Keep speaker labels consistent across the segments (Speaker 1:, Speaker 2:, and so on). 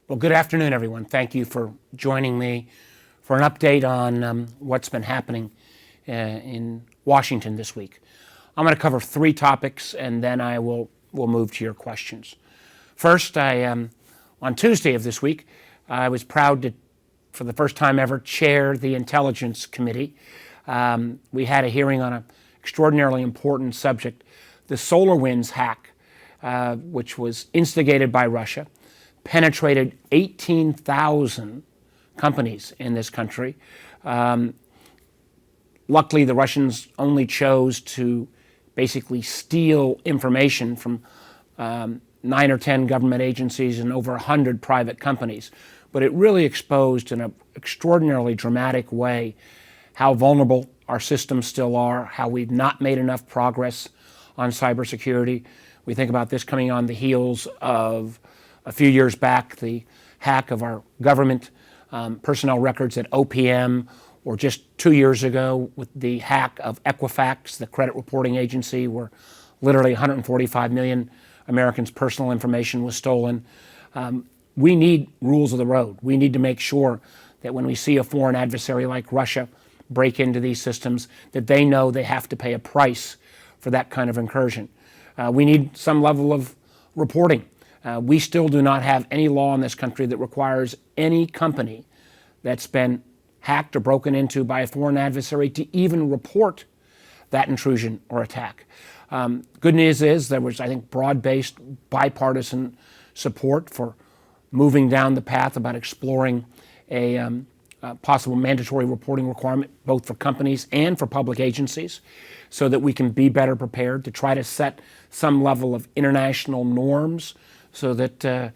Speaker 1: Well, good afternoon, everyone. Thank you for joining me for an update on what's been happening in Washington this week. I'm going to cover three topics, and then I will move to your questions. First, on Tuesday of this week, I was proud to, for the first time ever, chair the Intelligence Committee. We had a hearing on an extraordinarily important subject, the SolarWinds hack, which was instigated by Russia, penetrated 18,000 companies in this country. Luckily, the Russians only chose to basically steal information from 9 or 10 government agencies and over 100 private companies. But it really exposed in an extraordinarily dramatic way how vulnerable our systems still are, how we've not made enough progress on cybersecurity. We think about this coming on the heels of a few years back, the hack of our government personnel records at OPM, or just 2 years ago with the hack of Equifax, the credit reporting agency, where literally 145 million Americans' personal information was stolen. We need rules of the road. We need to make sure that when we see a foreign adversary like Russia break into these systems, that they know they have to pay a price for that kind of incursion. We need some level of reporting. We still do not have any law in this country that requires any company that's been hacked or broken into by a foreign adversary to even report that intrusion or attack. Good news is there was, I think, broad-based bipartisan support for moving down the path about exploring a possible mandatory reporting requirement, both for companies and for public agencies, so that we can be better prepared to try to set some level of international norms so that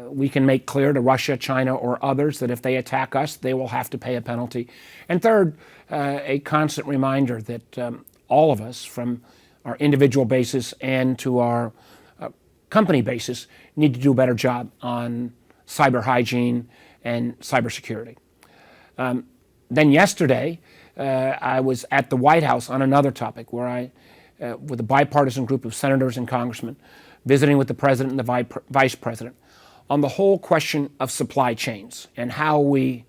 Speaker 1: we can make clear to Russia, China, or others that if they attack us, they will have to pay a penalty. And third, a constant reminder that all of us, from our individual basis and to our company basis, need to do a better job on cyber hygiene and cybersecurity. Then yesterday, I was at the White House on another topic where I, with a bipartisan group of senators and congressmen, visiting with the president and the vice president on the whole question of supply chains and how we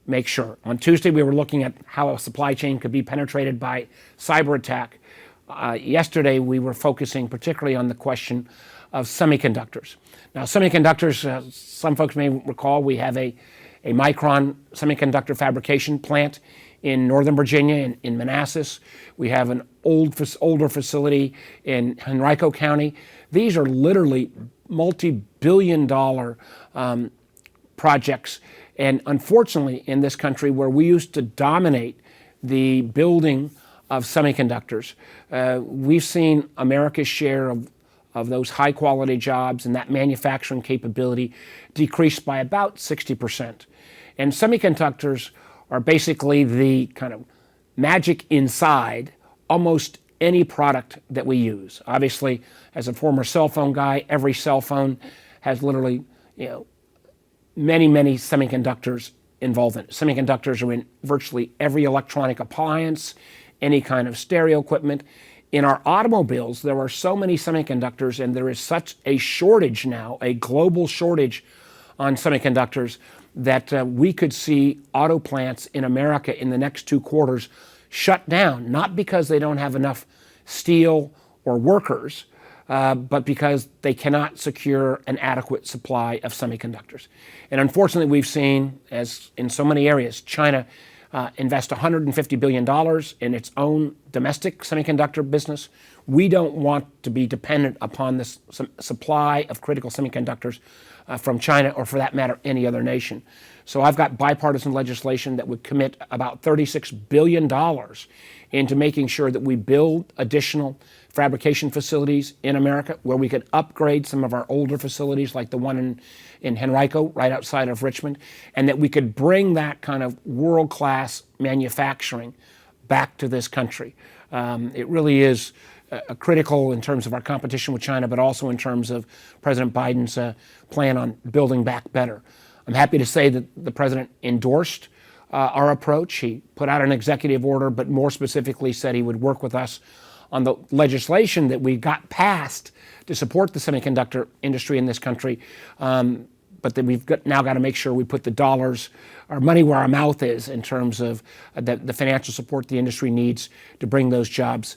Speaker 1: make sure. On Tuesday, we were looking at how a supply chain could be penetrated by cyber attack. Yesterday, we were focusing particularly on the question of semiconductors. Now, semiconductors, some folks may recall, we have a Micron semiconductor fabrication plant in Northern Virginia, in Manassas. We have an older facility in Henrico County. These are literally multi-billion-dollar projects. And unfortunately, in this country where we used to dominate the building of semiconductors, we've seen America's share of those high-quality jobs and that manufacturing capability decrease by about 60%. And semiconductors are basically the kind of magic inside almost any product that we use. Obviously, as a former cell phone guy, every cell phone has literally, many semiconductors involved in it. Semiconductors are in virtually every electronic appliance, any kind of stereo equipment. In our automobiles, there are so many semiconductors, and there is such a shortage now, a global shortage on semiconductors, that we could see auto plants in America in the next 2 quarters shut down, not because they don't have enough steel or workers, but because they cannot secure an adequate supply of semiconductors. And unfortunately, we've seen, as in so many areas, China invest $150 billion in its own domestic semiconductor business. We don't want to be dependent upon this supply of critical semiconductors from China, or for that matter, any other nation. So I've got bipartisan legislation that would commit about $36 billion into making sure that we build additional fabrication facilities in America, where we could upgrade some of our older facilities like the one in Henrico, right outside of Richmond, and that we could bring that kind of world-class manufacturing back to this country. It really is critical in terms of our competition with China, but also in terms of President Biden's plan on building back better. I'm happy to say that the president endorsed our approach. He put out an executive order, but more specifically said he would work with us on the legislation that we got passed to support the semiconductor industry in this country but that now got to make sure we put the dollars, our money where our mouth is in terms of the financial support the industry needs to bring those jobs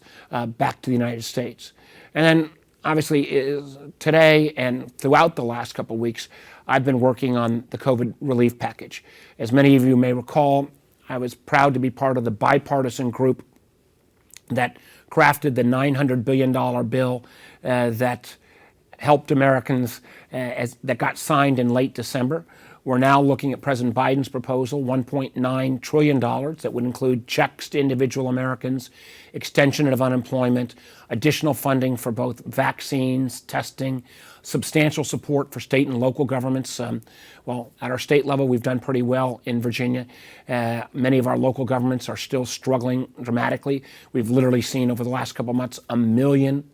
Speaker 1: back to the United States. And then obviously today and throughout the last couple of weeks, I've been working on the COVID relief package. As many of you may recall, I was proud to be part of the bipartisan group that crafted the $900 billion bill that helped Americans that got signed in late December. We're now looking at President Biden's proposal, $1.9 trillion, that would include checks to individual Americans, extension of unemployment, additional funding for both vaccines, testing, substantial support for state and local governments. Well, at our state level, we've done pretty well in Virginia. Many of our local governments are still struggling dramatically. We've literally seen over the last couple of months 1 million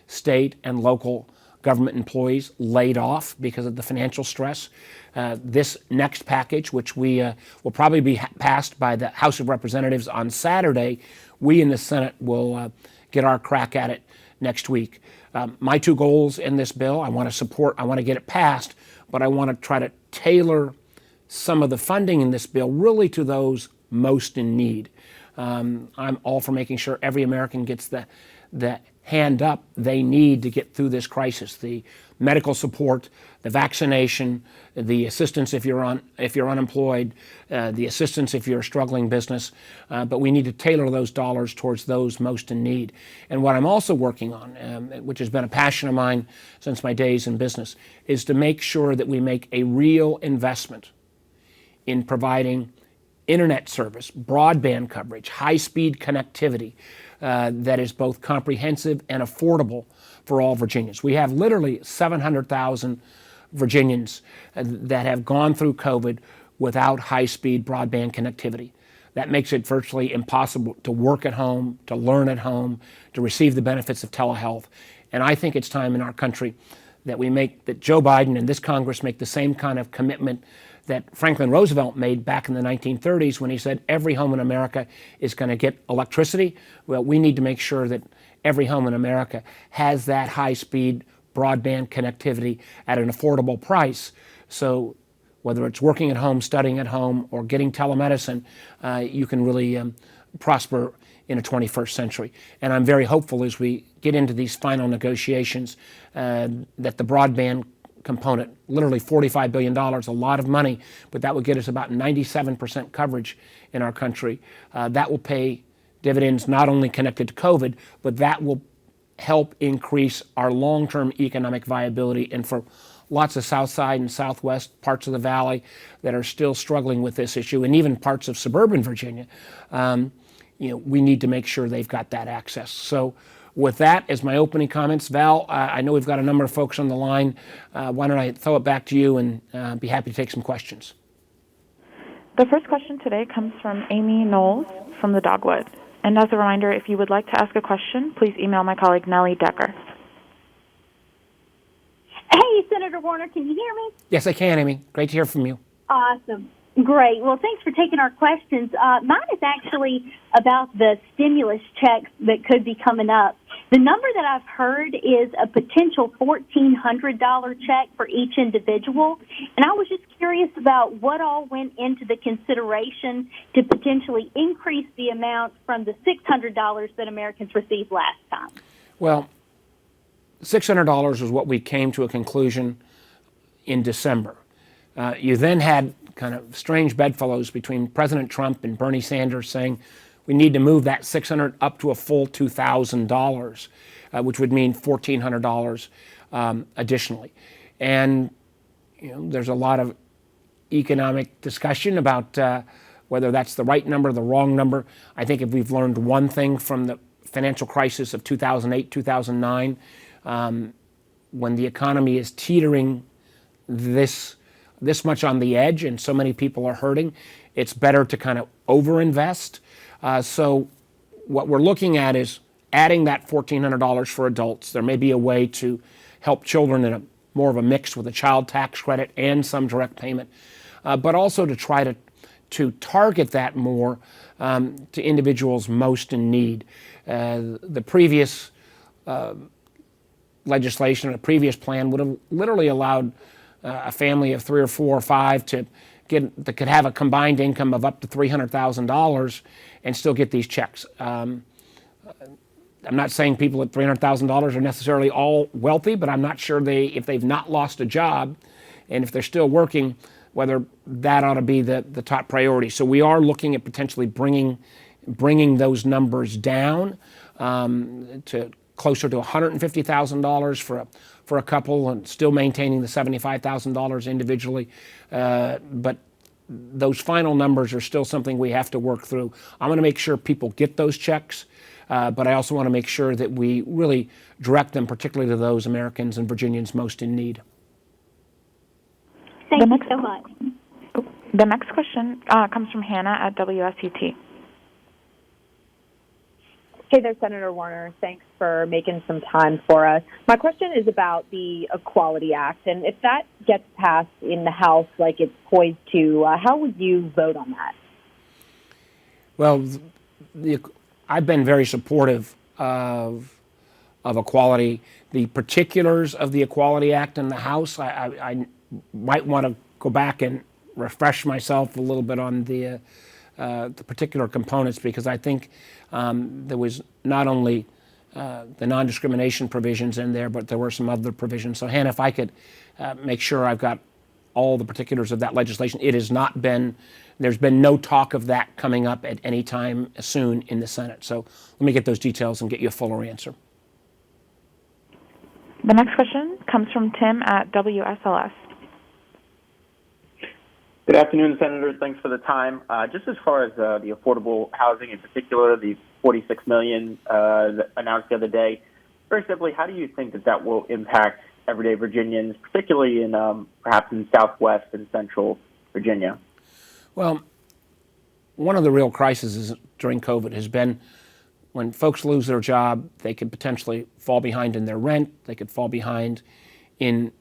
Speaker 1: state and local government employees laid off because of the financial stress. This next package, which we will probably be passed by the House of Representatives on Saturday, we in the Senate will get our crack at it next week. My two goals in this bill, I want to get it passed, but I want to try to tailor some of the funding in this bill really to those most in need. I'm all for making sure every American gets the hand up they need to get through this crisis. The medical support, the vaccination, the assistance if you're unemployed, the assistance if you're a struggling business. But we need to tailor those dollars towards those most in need. And what I'm also working on, which has been a passion of mine since my days in business, is to make sure that we make a real investment in providing internet service, broadband coverage, high-speed connectivity that is both comprehensive and affordable for all Virginians. We have literally 700,000 Virginians that have gone through COVID without high-speed broadband connectivity. That makes it virtually impossible to work at home, to learn at home, to receive the benefits of telehealth. And I think it's time in our country that Joe Biden and this Congress make the same kind of commitment that Franklin Roosevelt made back in the 1930s when he said every home in America is going to get electricity. Well, we need to make sure that every home in America has that high-speed broadband connectivity at an affordable price. So whether it's working at home, studying at home, or getting telemedicine, you can really prosper in a 21st century. And I'm very hopeful as we get into these final negotiations that the broadband component, literally $45 billion, a lot of money, but that would get us about 97% coverage in our country. That will pay dividends not only connected to COVID, but that will help increase our long-term economic viability. And for lots of South Side and Southwest parts of the Valley that are still struggling with this issue, and even parts of suburban Virginia, we need to make sure they've got that access. So with that as my opening comments, Val, I know we've got a number of folks on the line. Why don't I throw it back to you and be happy to take some questions.
Speaker 2: The first question today comes from Amy Knowles from the Dogwood. And as a reminder, if you would like to ask a question, please email my colleague Nellie Decker.
Speaker 3: Hey, Senator Warner, can you hear me?
Speaker 1: Yes, I can, Amy. Great to hear from you.
Speaker 3: Awesome. Great. Well, thanks for taking our questions. Mine is actually about the stimulus checks that could be coming up. The number that I've heard is a potential $1,400 check for each individual. And I was just curious about what all went into the consideration to potentially increase the amount from the $600 that Americans received last time.
Speaker 1: Well, $600 is what we came to a conclusion in December. You then had kind of strange bedfellows between President Trump and Bernie Sanders saying we need to move that $600 up to a full $2,000, which would mean $1,400 additionally. And there's a lot of economic discussion about whether that's the right number, the wrong number. I think if we've learned one thing from the financial crisis of 2008, 2009, when the economy is teetering this much on the edge and so many people are hurting, it's better to kind of overinvest. So what we're looking at is adding that $1,400 for adults. There may be a way to help children in more of a mix with a child tax credit and some direct payment, but also to try to target that more to individuals most in need. The previous legislation, a previous plan would have literally allowed a family of 3 or 4 or 5 that could have a combined income of up to $300,000 and still get these checks. I'm not saying people at $300,000 are necessarily all wealthy, but I'm not sure if they've not lost a job and if they're still working, whether that ought to be the top priority. So we are looking at potentially bringing those numbers down to closer to $150,000 for a couple, and still maintaining the $75,000 individually. But those final numbers are still something we have to work through. I want to make sure people get those checks, but I also want to make sure that we really direct them, particularly to those Americans and Virginians most in need.
Speaker 3: Thank you so much.
Speaker 2: The next question comes from Hannah at WSUT.
Speaker 4: Hey there, Senator Warner. Thanks for making some time for us. My question is about the Equality Act, and if that gets passed in the House like it's poised to, how would you vote on that?
Speaker 1: Well, I've been very supportive of equality. The particulars of the Equality Act in the House, I might want to go back and refresh myself a little bit on the particular components, because I think there was not only the non-discrimination provisions in there, but there were some other provisions. So Hannah, if I could make sure I've got all the particulars of that legislation. There's been no talk of that coming up at any time soon in the Senate. So let me get those details and get you a fuller answer.
Speaker 2: The next question comes from Tim at WSLS.
Speaker 5: Good afternoon, Senators. Thanks for the time. Just as far as the affordable housing in particular, the $46 million announced the other day, very simply, how do you think that will impact everyday Virginians, particularly in perhaps in Southwest and Central Virginia?
Speaker 1: Well, one of the real crises during COVID has been when folks lose their job, they could potentially fall behind in their rent, they could fall behind in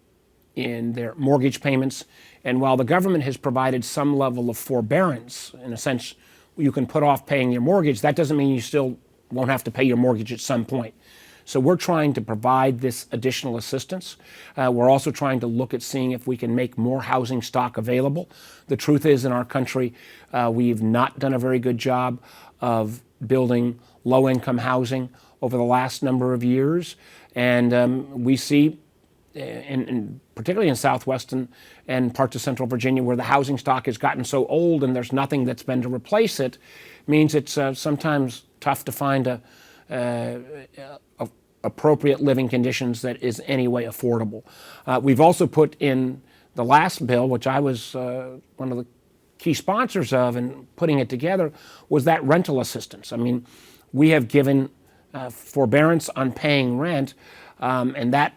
Speaker 1: their mortgage payments. And while the government has provided some level of forbearance, in a sense, you can put off paying your mortgage, that doesn't mean you still won't have to pay your mortgage at some point. So we're trying to provide this additional assistance. We're also trying to look at seeing if we can make more housing stock available. The truth is, in our country, we've not done a very good job of building low-income housing over the last number of years. And we see, particularly in Southwest and parts of Central Virginia, where the housing stock has gotten so old and there's nothing that's been to replace it, means it's sometimes tough to find appropriate living conditions that is anyway affordable. We've also put in the last bill, which I was one of the key sponsors of and putting it together, was that rental assistance. I mean, we have given forbearance on paying rent, and that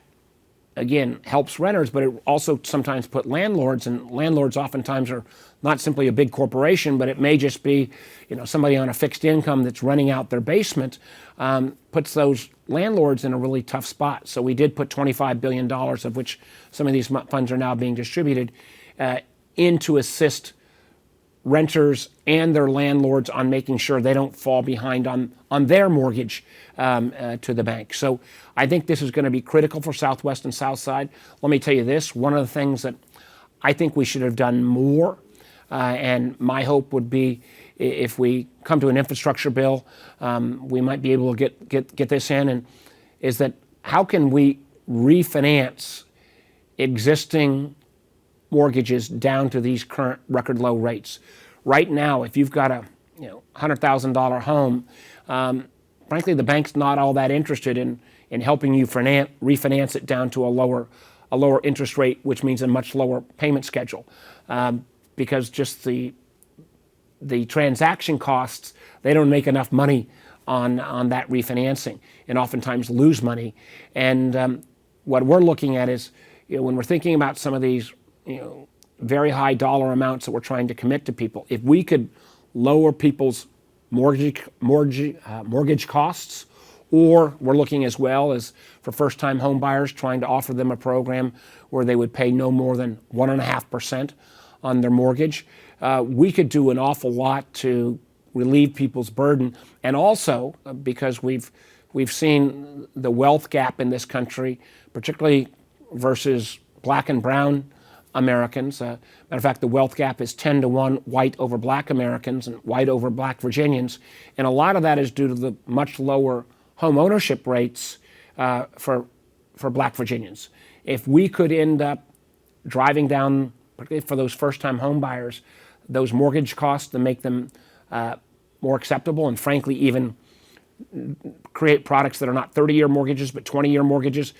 Speaker 1: again helps renters, but it also sometimes put landlords, and landlords oftentimes are not simply a big corporation, but it may just be, somebody on a fixed income that's renting out their basement, puts those landlords in a really tough spot. So we did put $25 billion, of which some of these funds are now being distributed, in to assist renters and their landlords on making sure they don't fall behind on their mortgage to the bank. So I think this is going to be critical for Southwest and Southside. Let me tell you this, one of the things that I think we should have done more, and my hope would be if we come to an infrastructure bill, we might be able to get this in, and is that how can we refinance existing mortgages down to these current record low rates? Right now, if you've got a $100,000 home, frankly, the bank's not all that interested in helping you refinance it down to a lower interest rate, which means a much lower payment schedule, because just the transaction costs, they don't make enough money on that refinancing, and oftentimes lose money. And what we're looking at is, when we're thinking about some of these very high dollar amounts that we're trying to commit to people, if we could lower people's mortgage costs, or we're looking as well as for first-time home buyers, trying to offer them a program where they would pay no more than 1.5% on their mortgage, we could do an awful lot to relieve people's burden. And also, because we've seen the wealth gap in this country, particularly versus black and brown Americans. Matter of fact, the wealth gap is 10 to 1 white over black Americans and white over black Virginians. And a lot of that is due to the much lower home ownership rates for black Virginians. If we could end up driving down, particularly for those first-time home buyers, those mortgage costs to make them more acceptable, and frankly even create products that are not 30-year mortgages but 20-year mortgages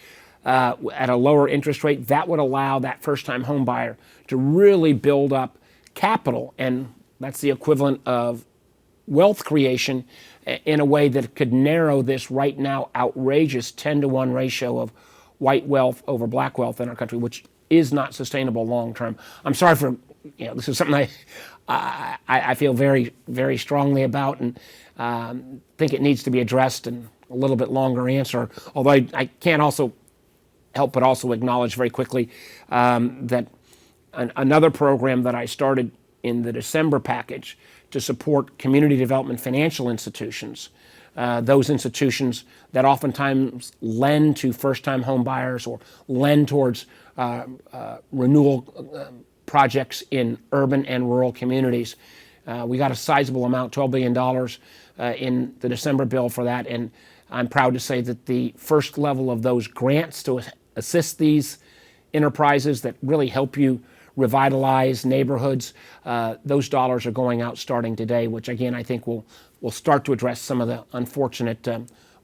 Speaker 1: at a lower interest rate, that would allow that first-time home buyer to really build up capital, and that's the equivalent of wealth creation in a way that could narrow this right now outrageous 10 to 1 ratio of white wealth over black wealth in our country, which is not sustainable long term. I'm sorry for, this is something I feel very, very strongly about, and think it needs to be addressed in a little bit longer answer, although I can't also help but also acknowledge very quickly that another program that I started in the December package to support community development financial institutions, those institutions that oftentimes lend to first-time home buyers or lend towards renewal projects in urban and rural communities. We got a sizable amount, $12 billion in the December bill for that, and I'm proud to say that the first level of those grants to assist these enterprises that really help you revitalize neighborhoods, those dollars are going out starting today, which again I think will start to address some of the unfortunate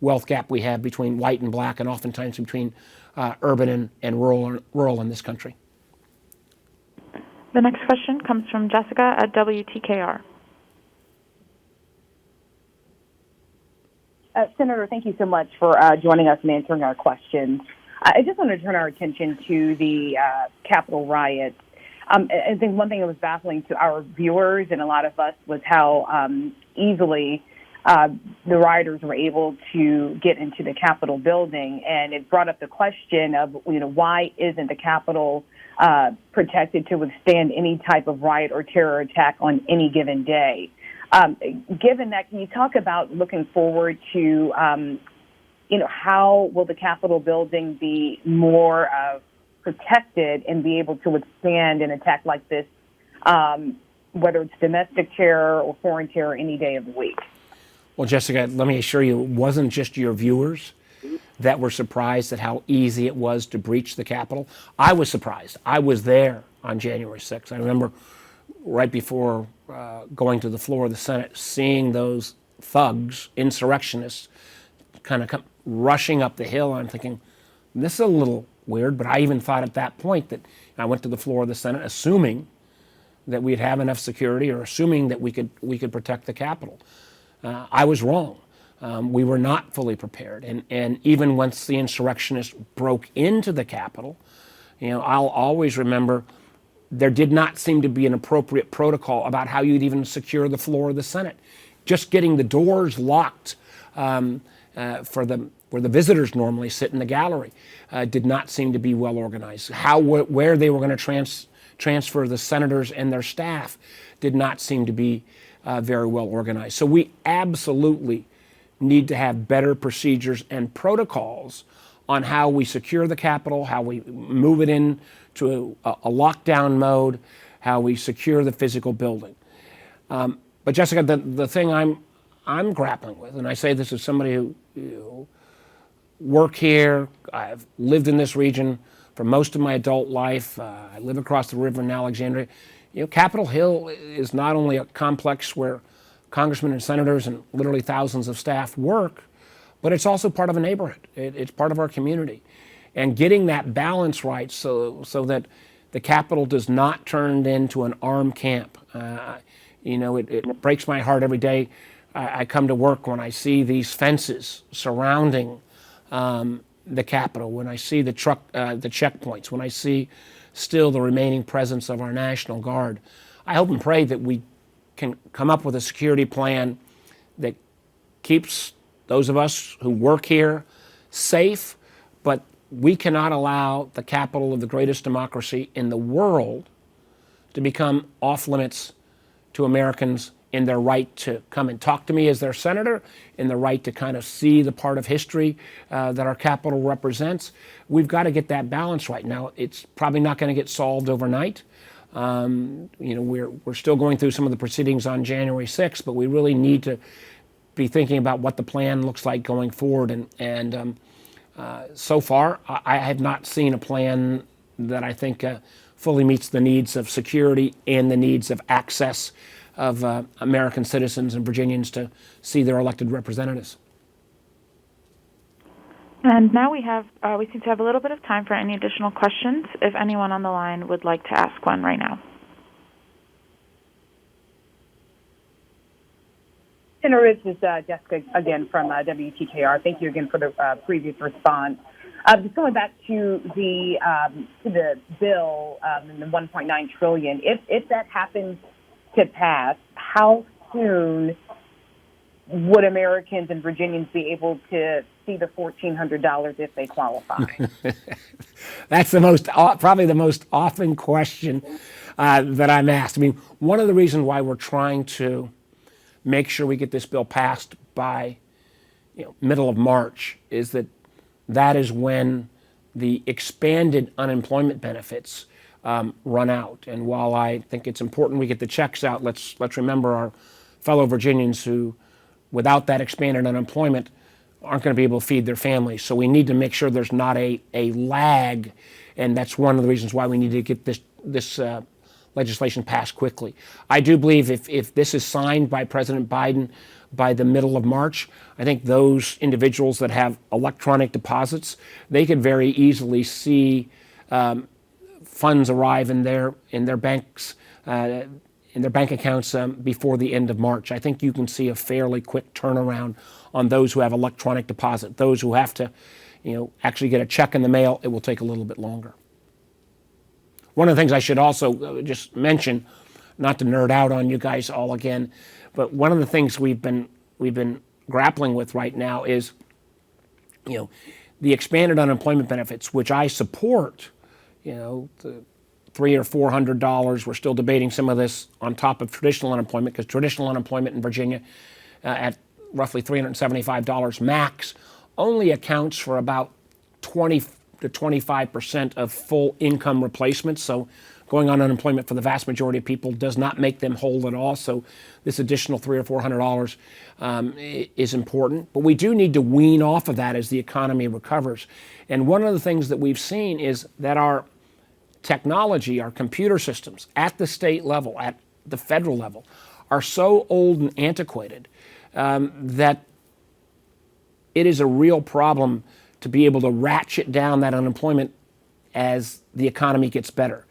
Speaker 1: wealth gap we have between white and black, and oftentimes between urban and rural in this country.
Speaker 2: The next question comes from Jessica at WTKR.
Speaker 6: Senator, thank you so much for joining us and answering our questions. I just want to turn our attention to the Capitol riots. I think one thing that was baffling to our viewers and a lot of us was how easily the rioters were able to get into the Capitol building, and it brought up the question of, why isn't the Capitol protected to withstand any type of riot or terror attack on any given day? Given that, can you talk about looking forward to, how will the Capitol building be more protected and be able to withstand an attack like this, whether it's domestic terror or foreign terror, any day of the week?
Speaker 1: Well, Jessica, let me assure you, it wasn't just your viewers that were surprised at how easy it was to breach the Capitol. I was surprised. I was there on January 6th. I remember right before going to the floor of the Senate, seeing those thugs, insurrectionists, kind of come rushing up the hill. I'm thinking, this is a little weird, but I even thought at that point that I went to the floor of the Senate assuming that we'd have enough security, or assuming that we could protect the Capitol. I was wrong. We were not fully prepared, and even once the insurrectionists broke into the Capitol, I'll always remember there did not seem to be an appropriate protocol about how you'd even secure the floor of the Senate. Just getting the doors locked where the visitors normally sit in the gallery did not seem to be well organized. Where they were going to transfer the senators and their staff did not seem to be very well organized. So we absolutely need to have better procedures and protocols on how we secure the Capitol, how we move it into a lockdown mode, how we secure the physical building. But Jessica, the thing I'm grappling with, and I say this as somebody who work here, I've lived in this region for most of my adult life. I live across the river in Alexandria. Capitol Hill is not only a complex where congressmen and senators and literally thousands of staff work, but it's also part of a neighborhood. It's part of our community. And getting that balance right so that the Capitol does not turn into an armed camp. It breaks my heart every day I come to work when I see these fences surrounding the Capitol, when I see the checkpoints, when I see still the remaining presence of our National Guard. I hope and pray that we can come up with a security plan that keeps those of us who work here safe, but we cannot allow the capital of the greatest democracy in the world to become off limits to Americans in their right to come and talk to me as their senator, in the right to kind of see the part of history that our capital represents. We've got to get that balance right. Now, it's probably not going to get solved overnight. We're still going through some of the proceedings on January 6th, but we really need to be thinking about what the plan looks like going forward. And so far, I have not seen a plan that I think fully meets the needs of security and the needs of access of American citizens and Virginians to see their elected representatives.
Speaker 2: And now we seem to have a little bit of time for any additional questions, if anyone on the line would like to ask one right now.
Speaker 6: Senator, this is Jessica again from WTKR. Thank you again for the previous response. Just going back to the bill and the $1.9 trillion, if that happens to pass, how soon would Americans and Virginians be able to see the $1,400 if they qualify?
Speaker 1: That's probably the most often question that I'm asked. I mean, one of the reasons why we're trying to make sure we get this bill passed by middle of March is that is when the expanded unemployment benefits run out. And while I think it's important we get the checks out, let's remember our fellow Virginians who, without that expanded unemployment, aren't going to be able to feed their families. So we need to make sure there's not a lag, and that's one of the reasons why we need to get this legislation passed quickly. I do believe if this is signed by President Biden by the middle of March, I think those individuals that have electronic deposits, they could very easily see funds arrive in their banks, in their bank accounts before the end of March. I think you can see a fairly quick turnaround on those who have electronic deposit. Those who have to, actually get a check in the mail, it will take a little bit longer. One of the things I should also just mention, not to nerd out on you guys all again, but one of the things we've been grappling with right now is, the expanded unemployment benefits, which I support. The $300 or $400. We're still debating some of this on top of traditional unemployment, because traditional unemployment in Virginia at roughly $375 max only accounts for about 20 to 25% of full income replacement. So going on unemployment for the vast majority of people does not make them whole at all. So this additional $300 or $400 is important. But we do need to wean off of that as the economy recovers. And one of the things that we've seen is that our technology, our computer systems at the state level, at the federal level, are so old and antiquated that it is a real problem to be able to ratchet down that unemployment as the economy gets better.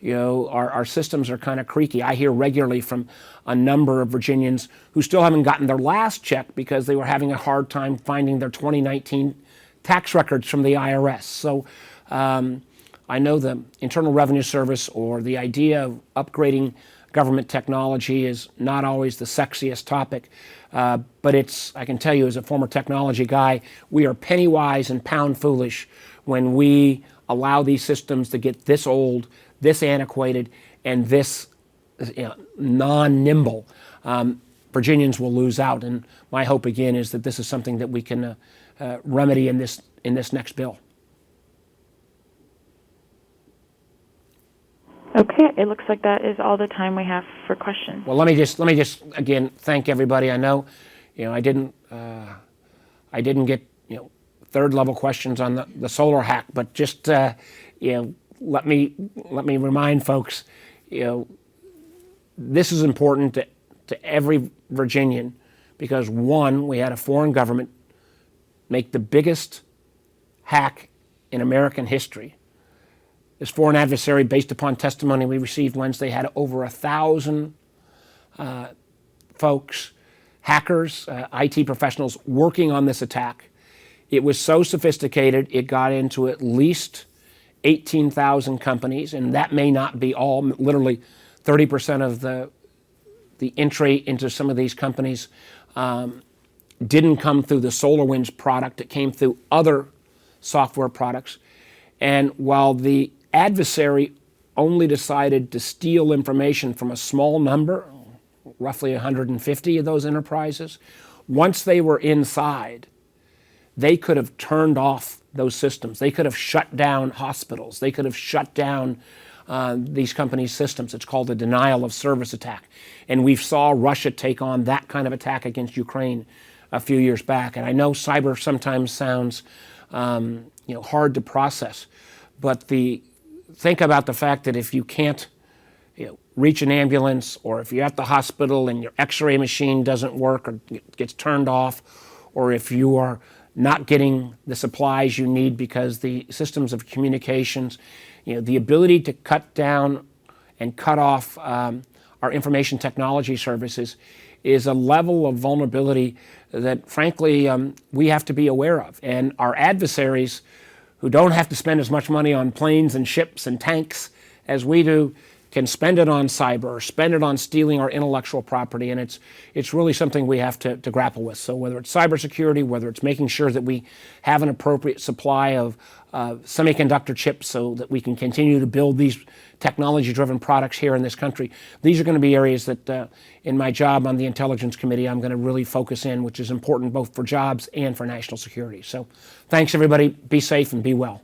Speaker 1: Our systems are kind of creaky. I hear regularly from a number of Virginians who still haven't gotten their last check because they were having a hard time finding their 2019 tax records from the IRS. So I know the Internal Revenue Service or the idea of upgrading government technology is not always the sexiest topic, but I can tell you as a former technology guy, we are penny wise and pound foolish when we allow these systems to get this old, this antiquated, and this non-nimble. Virginians will lose out, and my hope again is that this is something that we can remedy in this next bill.
Speaker 2: Okay, it looks like that is all the time we have for questions.
Speaker 1: Well, let me just again thank everybody. I know, I didn't get third level questions on the solar hack, but just let me remind folks, this is important to every Virginian because one, we had a foreign government make the biggest hack in American history. This foreign adversary, based upon testimony we received Wednesday, had over 1,000 folks, hackers, IT professionals working on this attack. It was so sophisticated, it got into at least 18,000 companies, and that may not be all. Literally 30% of the entry into some of these companies didn't come through the SolarWinds product. It came through other software products. And while the adversary only decided to steal information from a small number, roughly 150 of those enterprises. Once they were inside, they could have turned off those systems. They could have shut down hospitals. They could have shut down these companies' systems. It's called a denial of service attack. And we saw Russia take on that kind of attack against Ukraine a few years back. And I know cyber sometimes sounds hard to process, but think about the fact that if you can't reach an ambulance, or if you're at the hospital and your x-ray machine doesn't work or gets turned off, or if you are not getting the supplies you need because the systems of communications, the ability to cut down and cut off our information technology services is a level of vulnerability that, frankly, we have to be aware of. And our adversaries, who don't have to spend as much money on planes and ships and tanks as we do, can spend it on cyber or spend it on stealing our intellectual property, and it's really something we have to grapple with. So whether it's cybersecurity, whether it's making sure that we have an appropriate supply of semiconductor chips so that we can continue to build these technology-driven products here in this country, these are going to be areas that in my job on the Intelligence Committee I'm going to really focus in, which is important both for jobs and for national security. So thanks, everybody. Be safe and be well.